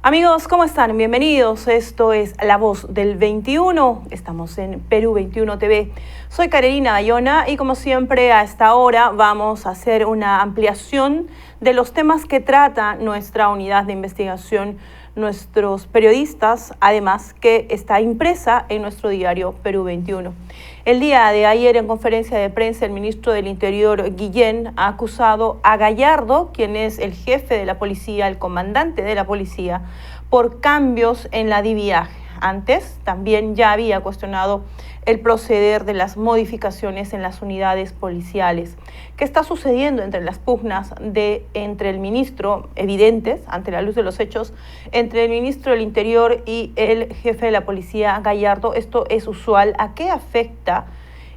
Amigos, ¿cómo están? Bienvenidos. Esto es La Voz del 21. Estamos en Perú 21 TV. Soy Carolina Bayona y como siempre a esta hora vamos a hacer una ampliación de los temas que trata nuestra unidad de investigación, nuestros periodistas, además que está impresa en nuestro diario Perú 21. El día de ayer en conferencia de prensa el ministro del Interior, Guillén, ha acusado a Gallardo, quien es el jefe de la policía, el comandante de la policía, por cambios en la DIVIAG. Antes también ya había cuestionado el proceder de las modificaciones en las unidades policiales. ¿Qué está sucediendo entre las pugnas entre el ministro, evidentes ante la luz de los hechos, entre el ministro del Interior y el jefe de la policía, Gallardo? Esto es usual. ¿A qué afecta?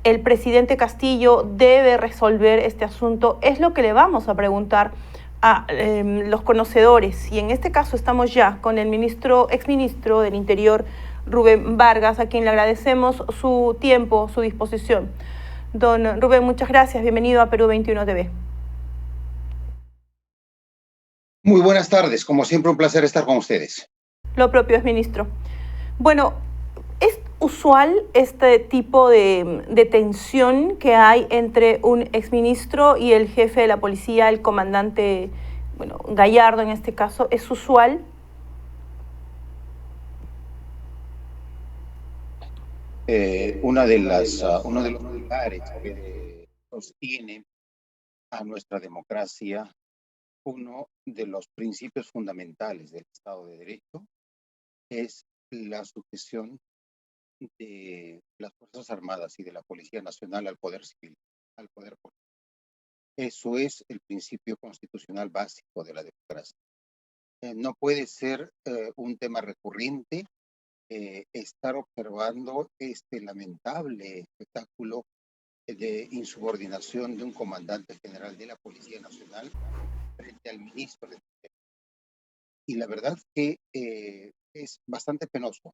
El presidente Castillo debe resolver este asunto. Es lo que le vamos a preguntar a los conocedores. Y en este caso estamos ya con el exministro del Interior, Rubén Vargas, a quien le agradecemos su tiempo, su disposición. Don Rubén, muchas gracias. Bienvenido a Perú 21 TV. Muy buenas tardes. Como siempre, un placer estar con ustedes. Lo propio es, ministro. Bueno, ¿es usual este tipo de tensión que hay entre un exministro y el jefe de la policía, el comandante, Gallardo en este caso? ¿Es usual? Uno de los pilares que sostiene a nuestra democracia, uno de los principios fundamentales del Estado de Derecho, es la sujeción de las Fuerzas Armadas y de la Policía Nacional al poder civil, al poder político. Eso es el principio constitucional básico de la democracia. No puede ser un tema recurrente estar observando este lamentable espectáculo de insubordinación de un comandante general de la Policía Nacional frente al ministro de Interior. Y la verdad que es bastante penoso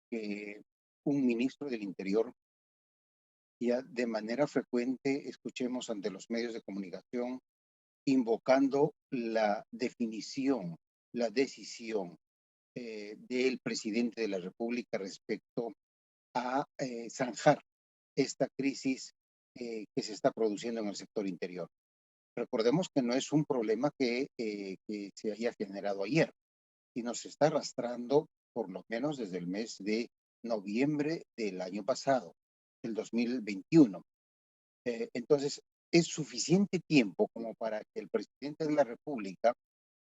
que un ministro del Interior ya de manera frecuente escuchemos ante los medios de comunicación invocando la definición, la decisión del presidente de la República respecto a zanjar esta crisis que se está produciendo en el sector interior. Recordemos que no es un problema que se haya generado ayer, sino se está arrastrando por lo menos desde el mes de noviembre del año pasado, el 2021. Entonces, es suficiente tiempo como para que el presidente de la República,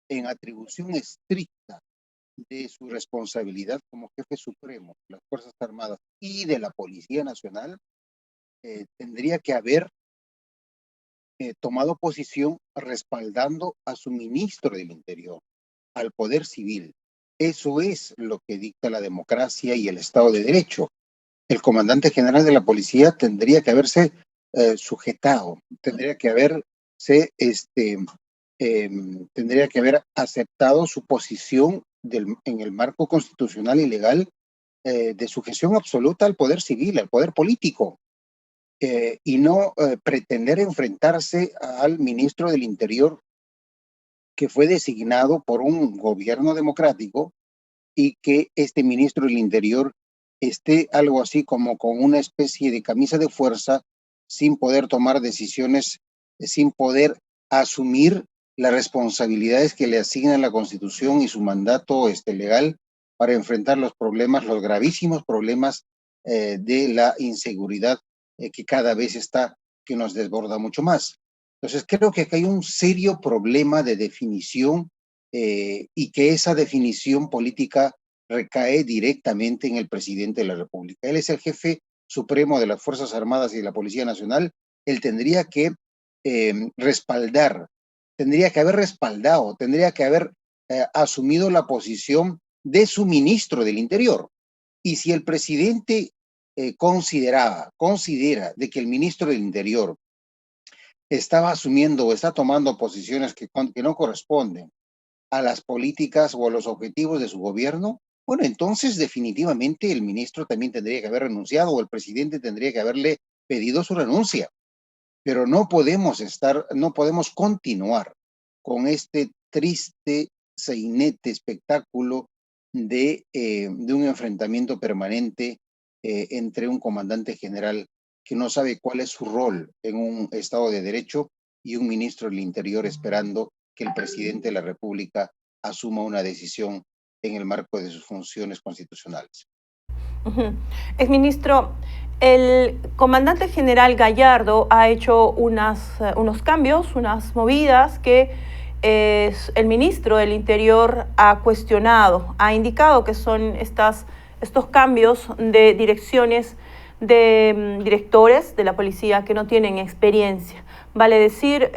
en atribución estricta de su responsabilidad como jefe supremo de las Fuerzas Armadas y de la Policía Nacional, tendría que haber tomado posición respaldando a su ministro del Interior, al Poder Civil. Eso es lo que dicta la democracia y el Estado de Derecho. El comandante general de la policía tendría que haberse sujetado, tendría que haber aceptado su posición en el marco constitucional y legal de sujeción absoluta al poder civil, al poder político, y no pretender enfrentarse al ministro del Interior que fue designado por un gobierno democrático y que este ministro del Interior esté algo así como con una especie de camisa de fuerza sin poder tomar decisiones, sin poder asumir las responsabilidades que le asignan la Constitución y su mandato legal para enfrentar los problemas, los gravísimos problemas de la inseguridad que cada vez que nos desborda mucho más. Entonces, creo que aquí hay un serio problema de definición y que esa definición política recae directamente en el presidente de la República. Él es el jefe supremo de las Fuerzas Armadas y de la Policía Nacional. Él tendría que tendría que haber respaldado, tendría que haber asumido la posición de su ministro del Interior. Y si el presidente considera de que el ministro del Interior estaba asumiendo o está tomando posiciones que no corresponden a las políticas o a los objetivos de su gobierno, bueno, entonces definitivamente el ministro también tendría que haber renunciado o el presidente tendría que haberle pedido su renuncia. Pero no podemos continuar con este triste sainete espectáculo de un enfrentamiento permanente entre un comandante general que no sabe cuál es su rol en un Estado de Derecho y un ministro del Interior esperando que el presidente de la República asuma una decisión en el marco de sus funciones constitucionales. Exministro, el comandante general Gallardo ha hecho unos cambios, unas movidas que el ministro del Interior ha cuestionado, ha indicado que son estos cambios de direcciones de directores de la policía que no tienen experiencia. Vale decir,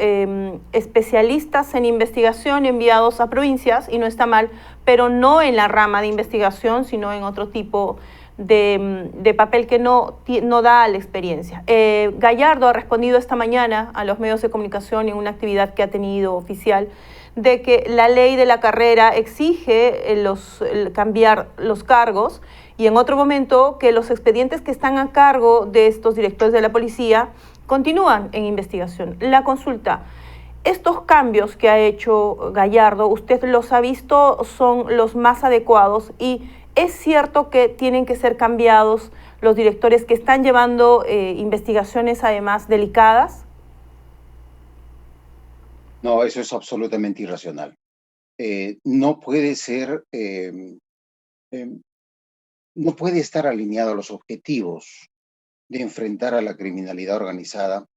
especialistas en investigación enviados a provincias, y no está mal, pero no en la rama de investigación, sino en otro tipo de papel que no da la experiencia. Gallardo ha respondido esta mañana a los medios de comunicación en una actividad que ha tenido oficial de que la ley de la carrera exige cambiar los cargos, y en otro momento que los expedientes que están a cargo de estos directores de la policía continúan en investigación. La consulta: estos cambios que ha hecho Gallardo, ¿usted los ha visto? ¿Son los más adecuados? Y ¿es cierto que tienen que ser cambiados los directores que están llevando investigaciones además delicadas? No, eso es absolutamente irracional. No puede ser, no puede estar alineado a los objetivos de enfrentar a la criminalidad organizada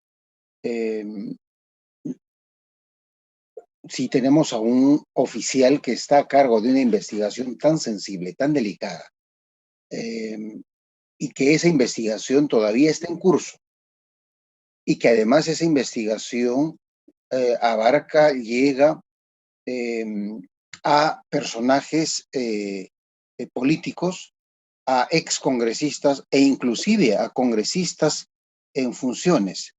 si tenemos a un oficial que está a cargo de una investigación tan sensible, tan delicada, y que esa investigación todavía está en curso, y que además esa investigación llega a personajes políticos, a excongresistas e inclusive a congresistas en funciones.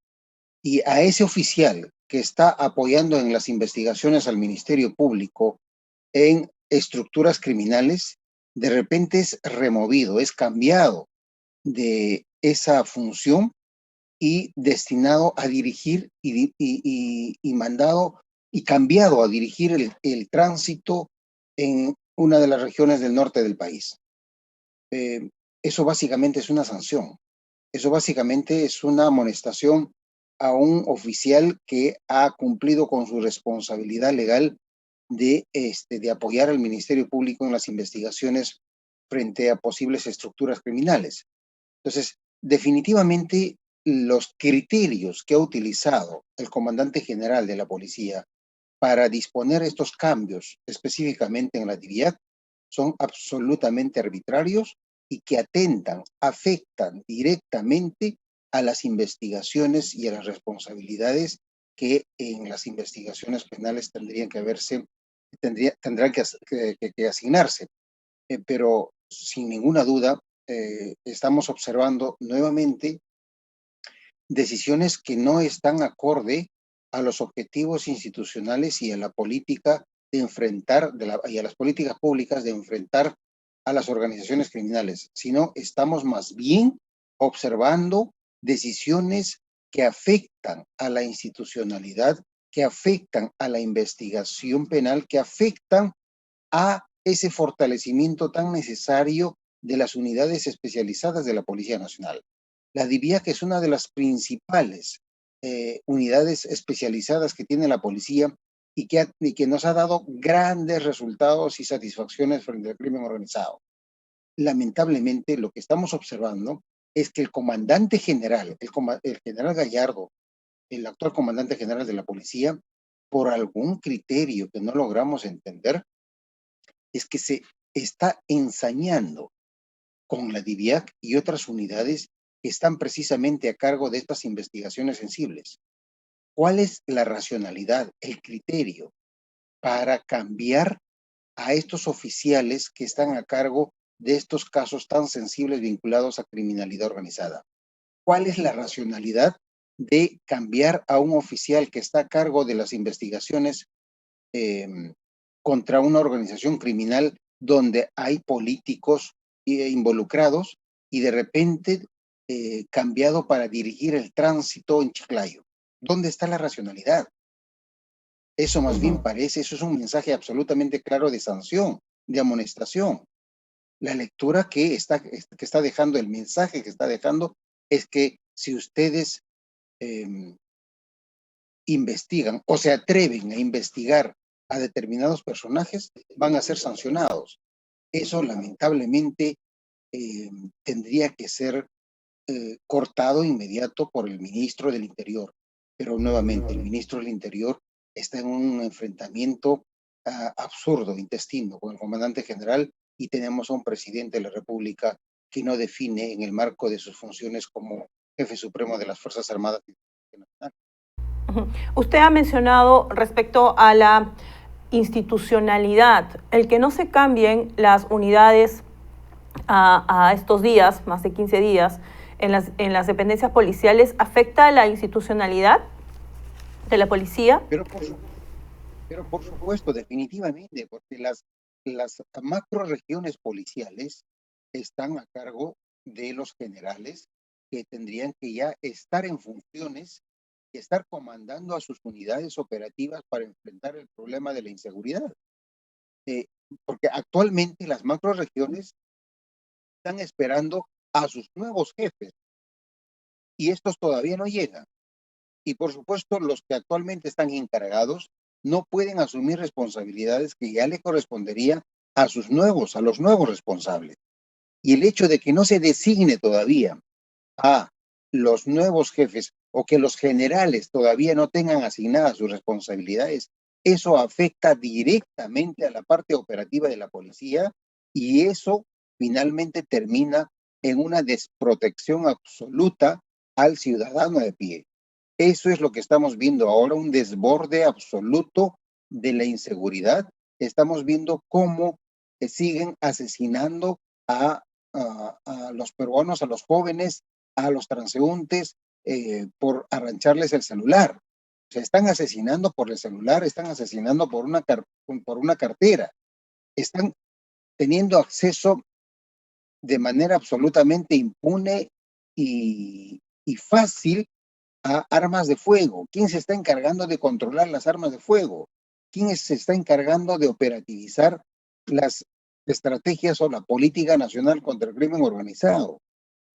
Y a ese oficial que está apoyando en las investigaciones al Ministerio Público en estructuras criminales, de repente es removido, es cambiado de esa función y destinado a dirigir y mandado y cambiado a dirigir el tránsito en una de las regiones del norte del país. Eso básicamente es una sanción. Eso básicamente es una amonestación a un oficial que ha cumplido con su responsabilidad legal de apoyar al Ministerio Público en las investigaciones frente a posibles estructuras criminales. Entonces, definitivamente los criterios que ha utilizado el comandante general de la policía para disponer estos cambios específicamente en la DIVIAC son absolutamente arbitrarios y que afectan directamente a las investigaciones y a las responsabilidades que en las investigaciones penales tendrán que asignarse. Pero sin ninguna duda, estamos observando nuevamente decisiones que no están acorde a los objetivos institucionales y a la política de enfrentar, y a las políticas públicas de enfrentar a las organizaciones criminales, sino estamos más bien observando decisiones que afectan a la institucionalidad, que afectan a la investigación penal, que afectan a ese fortalecimiento tan necesario de las unidades especializadas de la Policía Nacional. La DIVIAC es una de las principales unidades especializadas que tiene la policía y que nos ha dado grandes resultados y satisfacciones frente al crimen organizado. Lamentablemente, lo que estamos observando es que el comandante general, el general Gallardo, el actual comandante general de la policía, por algún criterio que no logramos entender, es que se está ensañando con la DIVIAC y otras unidades que están precisamente a cargo de estas investigaciones sensibles. ¿Cuál es la racionalidad, el criterio para cambiar a estos oficiales que están a cargo de estos casos tan sensibles vinculados a criminalidad organizada? ¿Cuál es la racionalidad de cambiar a un oficial que está a cargo de las investigaciones contra una organización criminal donde hay políticos involucrados y de repente cambiado para dirigir el tránsito en Chiclayo? ¿Dónde está la racionalidad? Eso más bien parece, eso es un mensaje absolutamente claro de sanción, de amonestación. La lectura que está dejando, el mensaje que está dejando, es que si ustedes investigan o se atreven a investigar a determinados personajes, van a ser sancionados. Eso lamentablemente tendría que ser cortado inmediato por el ministro del Interior. Pero nuevamente, el ministro del Interior está en un enfrentamiento absurdo, intestino, con el comandante general, y tenemos a un presidente de la República que no define en el marco de sus funciones como jefe supremo de las Fuerzas Armadas Nacionales. Usted ha mencionado respecto a la institucionalidad, el que no se cambien las unidades a estos días, más de 15 días, en las dependencias policiales, ¿afecta la institucionalidad de la policía? Pero por supuesto, definitivamente, porque las macroregiones policiales están a cargo de los generales que tendrían que ya estar en funciones y estar comandando a sus unidades operativas para enfrentar el problema de la inseguridad. Porque actualmente las macroregiones están esperando a sus nuevos jefes y estos todavía no llegan. Y por supuesto, los que actualmente están encargados no pueden asumir responsabilidades que ya le correspondería a los nuevos responsables. Y el hecho de que no se designe todavía a los nuevos jefes o que los generales todavía no tengan asignadas sus responsabilidades, eso afecta directamente a la parte operativa de la policía y eso finalmente termina en una desprotección absoluta al ciudadano de pie. Eso es lo que estamos viendo ahora, un desborde absoluto de la inseguridad. Estamos viendo cómo siguen asesinando a los peruanos, a los jóvenes, a los transeúntes, por arrancharles el celular. O sea, están asesinando por el celular, están asesinando por una cartera, están teniendo acceso de manera absolutamente impune y fácil a armas de fuego. ¿Quién se está encargando de controlar las armas de fuego? ¿Quién se está encargando de operativizar las estrategias o la política nacional contra el crimen organizado?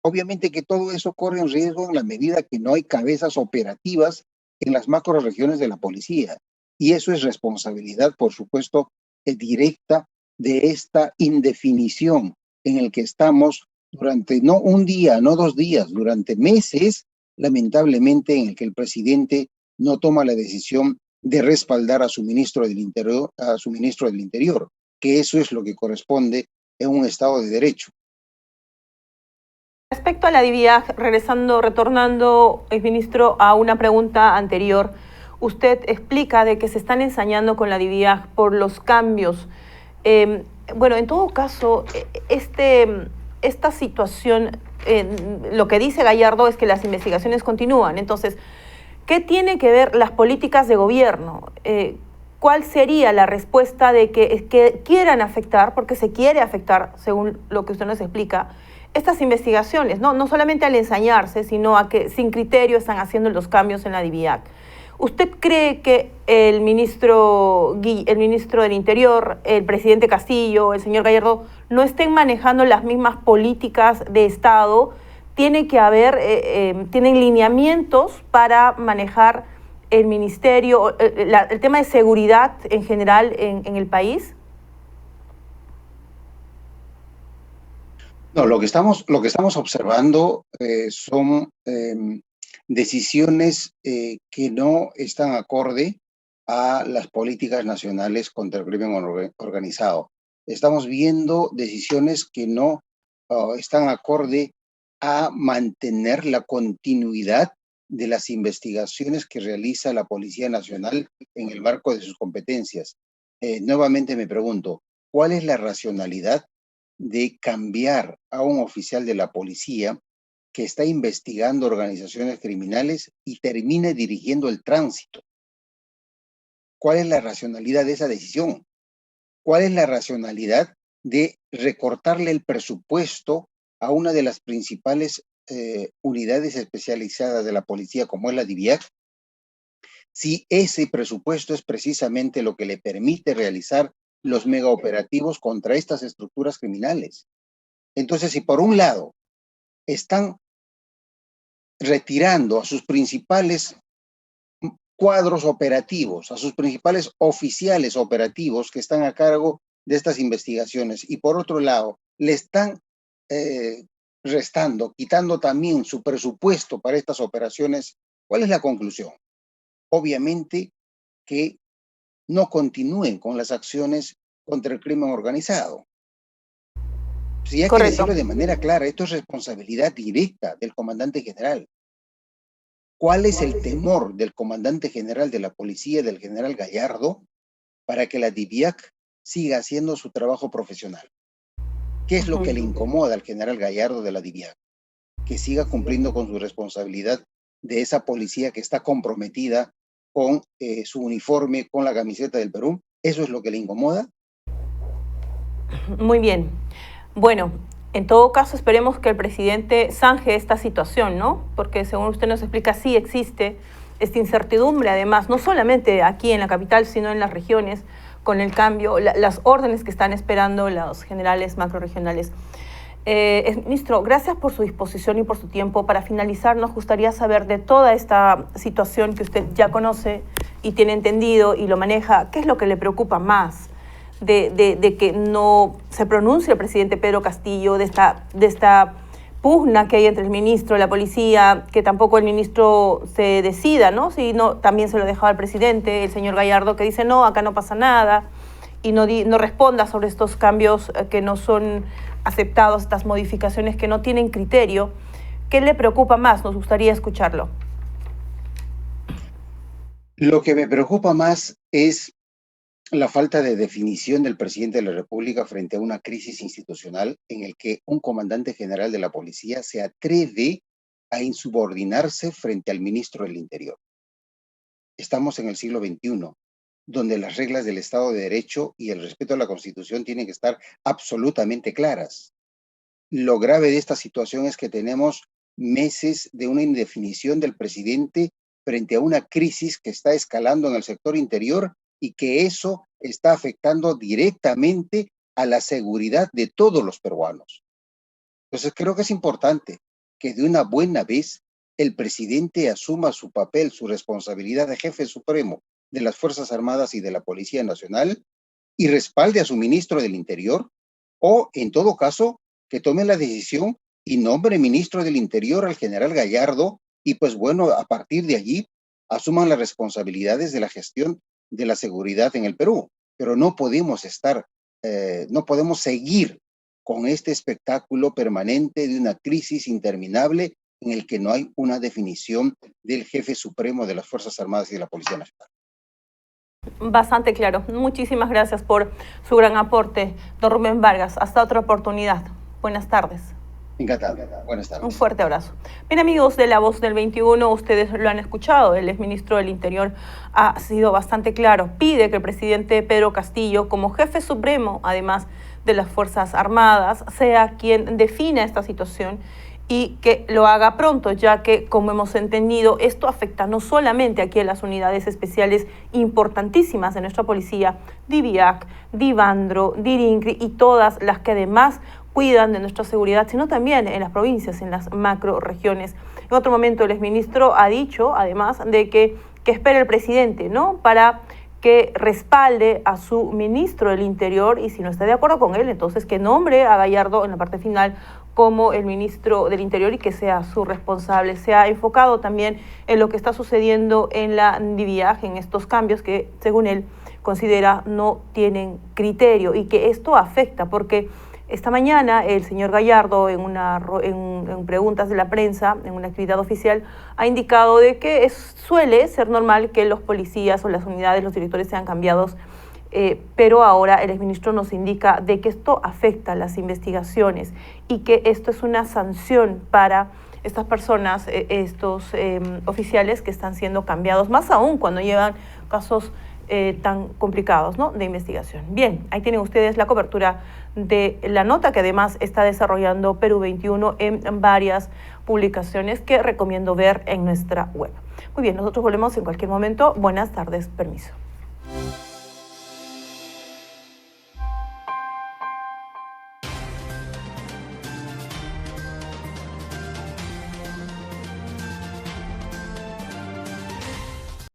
Obviamente que todo eso corre un riesgo en la medida que no hay cabezas operativas en las macroregiones de la policía. Y eso es responsabilidad, por supuesto, directa de esta indefinición en el que estamos durante no un día, no 2 días, durante meses, lamentablemente, en el que el presidente no toma la decisión de respaldar a su ministro del Interior, que eso es lo que corresponde en un Estado de Derecho. Respecto a la DIVIAG, retornando, ministro, a una pregunta anterior, usted explica de que se están ensañando con la DIVIAG por los cambios. Bueno, en todo caso, esta situación, lo que dice Gallardo es que las investigaciones continúan. Entonces, ¿qué tiene que ver las políticas de gobierno? ¿Cuál sería la respuesta de que quieran afectar, porque se quiere afectar, según lo que usted nos explica, estas investigaciones, no solamente al ensañarse, sino a que sin criterio están haciendo los cambios en la DIVIAC? ¿Usted cree que el ministro del Interior, el presidente Castillo, el señor Gallardo, no estén manejando las mismas políticas de Estado? Tiene que haber, tienen lineamientos para manejar el ministerio, el tema de seguridad en general en el país. No, lo que estamos observando son decisiones que no están acorde a las políticas nacionales contra el crimen organizado. Estamos viendo decisiones que no están acorde a mantener la continuidad de las investigaciones que realiza la Policía Nacional en el marco de sus competencias. Nuevamente me pregunto, ¿cuál es la racionalidad de cambiar a un oficial de la policía que está investigando organizaciones criminales y termine dirigiendo el tránsito? ¿Cuál es la racionalidad de esa decisión? ¿Cuál es la racionalidad de recortarle el presupuesto a una de las principales unidades especializadas de la policía, como es la DIVIAC, si ese presupuesto es precisamente lo que le permite realizar los megaoperativos contra estas estructuras criminales. Entonces, si por un lado están retirando a sus principales cuadros operativos, a sus principales oficiales operativos que están a cargo de estas investigaciones, y por otro lado le están restando, quitando también su presupuesto para estas operaciones, ¿cuál es la conclusión? Obviamente que no continúen con las acciones contra el crimen organizado. Si hay que decirlo de manera clara, esto es responsabilidad directa del comandante general. ¿Cuál es el temor del comandante general de la policía, del general Gallardo, para que la DIVIAC siga haciendo su trabajo profesional? ¿Qué es lo que le incomoda al general Gallardo de la DIVIAC? Que siga cumpliendo con su responsabilidad de esa policía que está comprometida con su uniforme, con la camiseta del Perú. ¿Eso es lo que le incomoda? Muy bien. Bueno, en todo caso esperemos que el presidente zanje esta situación, ¿no? Porque según usted nos explica, sí existe esta incertidumbre, además, no solamente aquí en la capital, sino en las regiones, con el cambio, las órdenes que están esperando los generales macrorregionales. Ministro, gracias por su disposición y por su tiempo. Para finalizar, nos gustaría saber de toda esta situación que usted ya conoce y tiene entendido y lo maneja, ¿qué es lo que le preocupa más de que no se pronuncie el presidente Pedro Castillo, de esta pugna que hay entre el ministro y la policía, que tampoco el ministro se decida, ¿no? Si no, también se lo dejaba al presidente, el señor Gallardo, que dice, no, acá no pasa nada, y no responda sobre estos cambios que no son aceptados, estas modificaciones que no tienen criterio? ¿Qué le preocupa más? Nos gustaría escucharlo. Lo que me preocupa más es la falta de definición del presidente de la República frente a una crisis institucional en el que un comandante general de la policía se atreve a insubordinarse frente al ministro del Interior. Estamos en el siglo XXI, donde las reglas del Estado de Derecho y el respeto a la Constitución tienen que estar absolutamente claras. Lo grave de esta situación es que tenemos meses de una indefinición del presidente frente a una crisis que está escalando en el sector interior y que eso está afectando directamente a la seguridad de todos los peruanos. Entonces creo que es importante que de una buena vez el presidente asuma su papel, su responsabilidad de jefe supremo de las Fuerzas Armadas y de la Policía Nacional y respalde a su ministro del Interior, o en todo caso que tome la decisión y nombre ministro del Interior al general Gallardo y pues bueno, a partir de allí asuman las responsabilidades de la gestión de la seguridad en el Perú. Pero no podemos no podemos seguir con este espectáculo permanente de una crisis interminable en el que no hay una definición del jefe supremo de las Fuerzas Armadas y de la Policía Nacional. Bastante claro. Muchísimas gracias por su gran aporte, don Rubén Vargas. Hasta otra oportunidad. Buenas tardes. Encantado. Buenas tardes. Un fuerte abrazo. Bien, amigos de La Voz del 21, ustedes lo han escuchado. El exministro del Interior ha sido bastante claro. Pide que el presidente Pedro Castillo, como jefe supremo, además de las Fuerzas Armadas, sea quien defina esta situación y que lo haga pronto, ya que, como hemos entendido, esto afecta no solamente aquí a las unidades especiales importantísimas de nuestra policía, DIVIAC, DIVANDRO, DIRINCRI y todas las que además cuidan de nuestra seguridad, sino también en las provincias, en las macroregiones. En otro momento el exministro ha dicho, además, de que espera el presidente, ¿no?, para que respalde a su ministro del Interior, y si no está de acuerdo con él, entonces que nombre a Gallardo en la parte final como el ministro del Interior y que sea su responsable. Se ha enfocado también en lo que está sucediendo en la DIVIAC, en estos cambios que, según él, considera no tienen criterio y que esto afecta porque esta mañana el señor Gallardo, en preguntas de la prensa, en una actividad oficial, ha indicado de que suele ser normal que los policías o las unidades, los directores sean cambiados, pero ahora el exministro nos indica de que esto afecta las investigaciones y que esto es una sanción para estas personas, estos oficiales que están siendo cambiados, más aún cuando llevan casos tan complicados, ¿no?, de investigación. Bien, ahí tienen ustedes la cobertura de la nota que además está desarrollando Perú 21 en varias publicaciones que recomiendo ver en nuestra web. Muy bien, nosotros volvemos en cualquier momento. Buenas tardes, permiso.